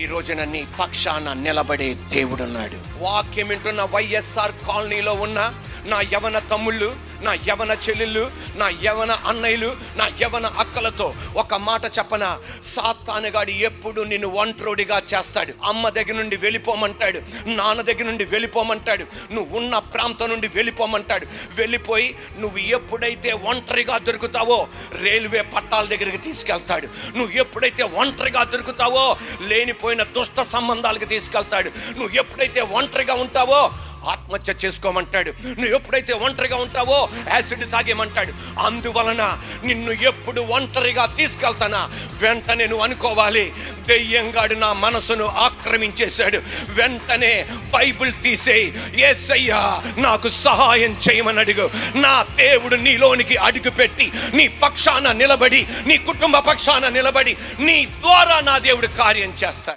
ఈ రోజున నీ పక్షాన నిలబడే దేవుడున్నాడు. వాక్యం వింటున్న వైఎస్ఆర్ కాలనీలో ఉన్న నా యవన తమ్ముళ్ళు, నా యవన చెల్లెళ్ళు, నా యవన అన్నయ్యలు, నా యవన అక్కలతో ఒక మాట చెప్పన, సాతానుగాడు ఎప్పుడు నిన్ను ఒంటరిగా చేస్తాడు. అమ్మ దగ్గర నుండి వెళ్ళిపోమంటాడు, నాన్న దగ్గర నుండి వెళ్ళిపోమంటాడు, నువ్వు ఉన్న ప్రాంతం నుండి వెళ్ళిపోమంటాడు. వెళ్ళిపోయి నువ్వు ఎప్పుడైతే ఒంటరిగా దొరుకుతావో రైల్వే పట్టాల దగ్గరికి తీసుకెళ్తాడు. నువ్వు ఎప్పుడైతే ఒంటరిగా దొరుకుతావో లేనిపోయిన దుష్ట సంబంధాలకు తీసుకెళ్తాడు. నువ్వు ఎప్పుడైతే ఒంటరిగా ఉంటావో ఆత్మహత్య చేసుకోమంటాడు. నువ్వు ఎప్పుడైతే ఒంటరిగా ఉంటావో యాసిడ్ తాగేమంటాడు. అందువలన నిన్ను ఎప్పుడు ఒంటరిగా తీసుకెళ్తానా వెంటనే నువ్వు అనుకోవాలి, దెయ్యంగాడు నా మనసును ఆక్రమించేశాడు. వెంటనే బైబిల్ తీసేయి, యేసయ్యా నాకు సహాయం చేయమని అడుగు. నా దేవుడు నీలోనికి అడుగుపెట్టి నీ పక్షాన నిలబడి, నీ కుటుంబ పక్షాన నిలబడి నీ ద్వారా నా దేవుడు కార్యం చేస్తాడు.